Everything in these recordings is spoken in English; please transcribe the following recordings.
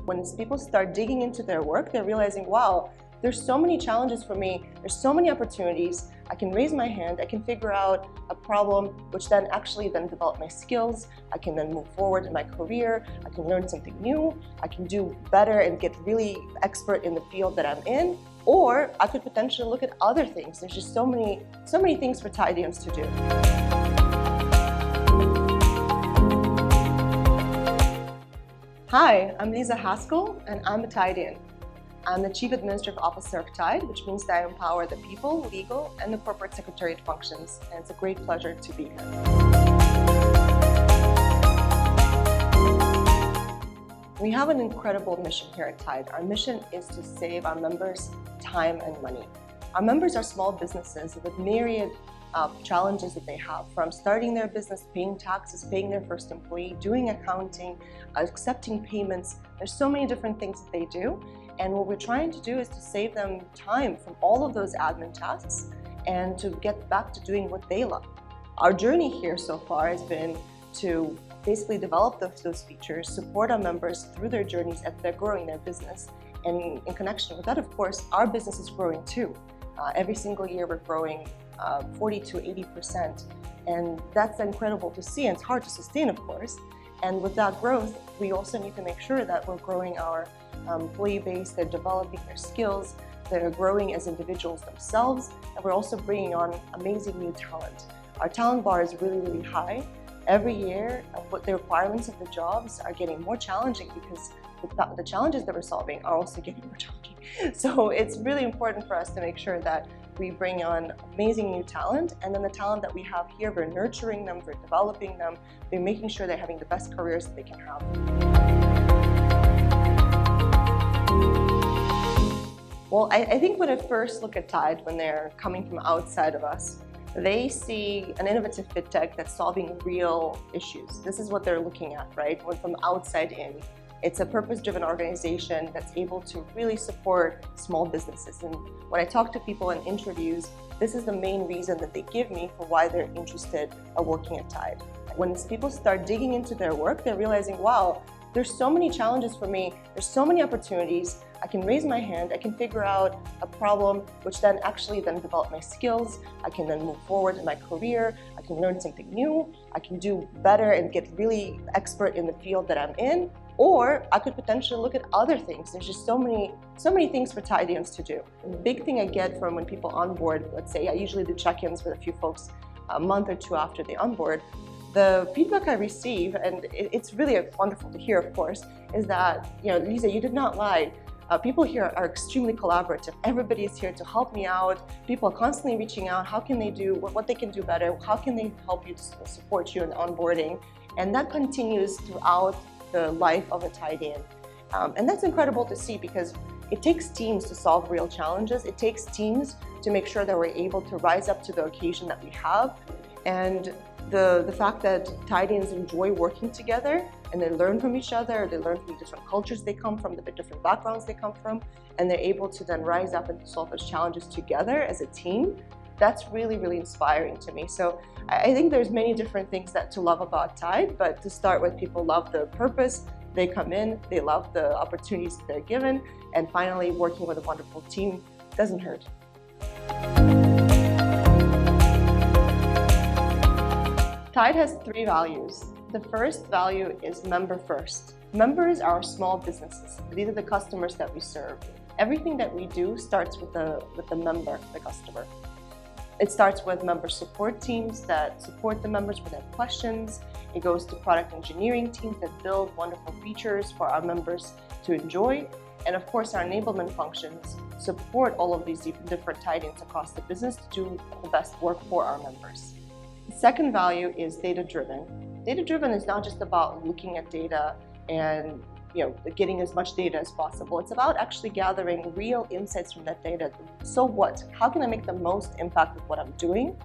When people start digging into their work, they're realizing, wow, there's so many challenges for me, there's so many opportunities. I can raise my hand, I can figure out a problem, which then actually develop my skills. I can then move forward in my career, I can learn something new, I can do better and get really expert in the field that I'm in, or I could potentially look at other things. There's just so many things for Tideans to do. Hi, I'm Liza Haskell, and I'm a Tidean. I'm the Chief Administrative Officer of Tide, which means that I empower the people, legal, and the corporate secretariat functions, and it's a great pleasure to be here. We have an incredible mission here at Tide. Our mission is to save our members time and money. Our members are small businesses with myriad challenges that they have, from starting their business, paying taxes, paying their first employee, doing accounting, accepting payments. There's so many different things that they do. And what we're trying to do is to save them time from all of those admin tasks and to get back to doing what they love. Our journey here so far has been to basically develop those features, support our members through their journeys as they're growing their business. And in connection with that, of course, our business is growing too. Every single year we're growing 40 to 80%. And that's incredible to see, and it's hard to sustain, of course. And with that growth, we also need to make sure that we're growing our employee base, they're developing their skills, they're growing as individuals themselves, and we're also bringing on amazing new talent. Our talent bar is really, really high. Every year, the requirements of the jobs are getting more challenging because the challenges that we're solving are also getting more challenging. So it's really important for us to make sure that we bring on amazing new talent, and then the talent that we have here, we're nurturing them, we're developing them, we're making sure they're having the best careers that they can have. Well, I think when I first look at Tide, when they're coming from outside of us, they see an innovative fintech that's solving real issues. This is what they're looking at, right? When from outside in. It's a purpose-driven organization that's able to really support small businesses. And when I talk to people in interviews, this is the main reason that they give me for why they're interested in working at Tide. When people start digging into their work, they're realizing, wow, there's so many challenges for me, there's so many opportunities. I can raise my hand, I can figure out a problem, which then actually develop my skills. I can then move forward in my career, I can learn something new, I can do better and get really expert in the field that I'm in, or I could potentially look at other things. There's just so many things for Tideans to do. The big thing I get from when people onboard, let's say I usually do check-ins with a few folks a month or two after they onboard, the feedback I receive, and it's really wonderful to hear, of course, is that, Liza, you did not lie. People here are extremely collaborative. Everybody is here to help me out. People are constantly reaching out. How can they do what they can do better? How can they help you to support you in onboarding? And that continues throughout the life of a Tidean. And that's incredible to see, because it takes teams to solve real challenges. It takes teams to make sure that we're able to rise up to the occasion that we have. And the fact that Tideans enjoy working together, and they learn from each other, they learn from the different cultures they come from, the different backgrounds they come from, and they're able to then rise up and solve those challenges together as a team. That's really, really inspiring to me. So I think there's many different things to love about Tide, but to start with, people love the purpose. They come in, they love the opportunities that they're given, and finally working with a wonderful team doesn't hurt. Tide has 3 values. The first value is member first. Members are small businesses. These are the customers that we serve. Everything that we do starts with the member, the customer. It starts with member support teams that support the members with their questions. It goes to product engineering teams that build wonderful features for our members to enjoy. And of course, our enablement functions support all of these different Tideans across the business to do the best work for our members. The second value is data-driven. Data-driven is not just about looking at data and getting as much data as possible. It's about actually gathering real insights from that data. So what? How can I make the most impact with what I'm doing,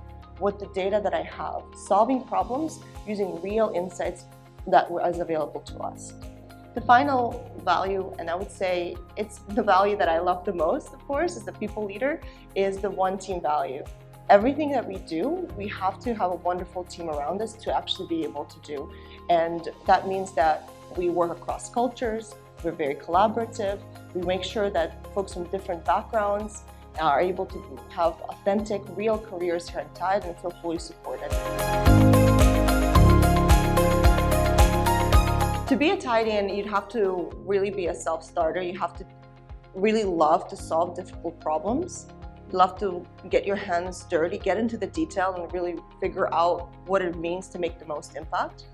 with the data that I have? Solving problems using real insights that is available to us. The final value, and I would say it's the value that I love the most, of course, as the people leader, is the one team value. Everything that we do, we have to have a wonderful team around us to actually be able to do. And that means that we work across cultures, We're very collaborative. We make sure that folks from different backgrounds are able to have authentic, real careers here at Tide and feel fully supported. To be a Tidean, you'd have to really be a self-starter. You have to really love to solve difficult problems. You love to get your hands dirty, get into the detail, and really figure out what it means to make the most impact.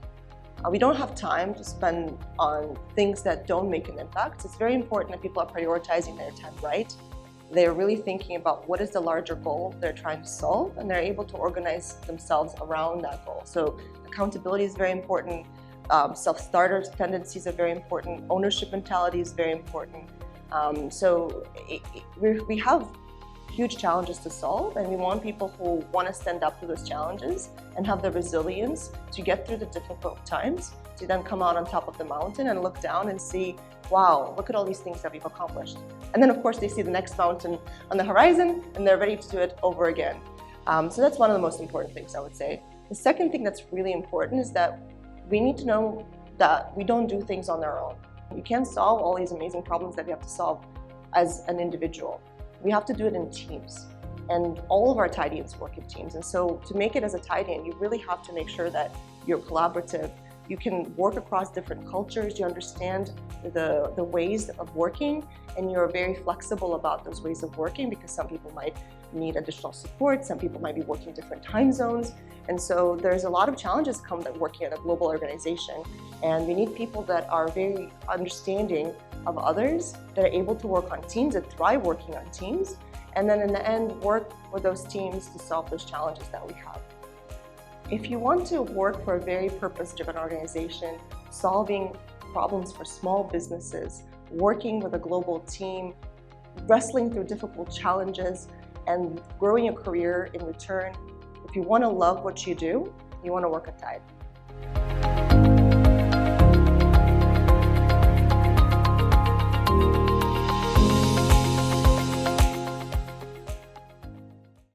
We don't have time to spend on things that don't make an impact. It's very important that people are prioritizing their time right. They're really thinking about what is the larger goal they're trying to solve, and they're able to organize themselves around that goal. So accountability is very important. Self-starter tendencies are very important. Ownership mentality is very important. We have huge challenges to solve, and we want people who want to stand up to those challenges and have the resilience to get through the difficult times, to then come out on top of the mountain and look down and see, wow, look at all these things that we've accomplished. And then of course they see the next mountain on the horizon and they're ready to do it over again. So that's one of the most important things, I would say. The second thing that's really important is that we need to know that we don't do things on our own. You can't solve all these amazing problems that we have to solve as an individual. We have to do it in teams. And all of our Tideans work in teams. And so to make it as a Tidean, you really have to make sure that you're collaborative. You can work across different cultures, you understand the ways of working, and you're very flexible about those ways of working because some people might need additional support, some people might be working different time zones. And so there's a lot of challenges come that working at a global organization. And we need people that are very understanding of others, that are able to work on teams, that thrive working on teams, and then in the end, work with those teams to solve those challenges that we have. If you want to work for a very purpose-driven organization, solving problems for small businesses, working with a global team, wrestling through difficult challenges, and growing a career in return, if you want to love what you do, you want to work at Tide.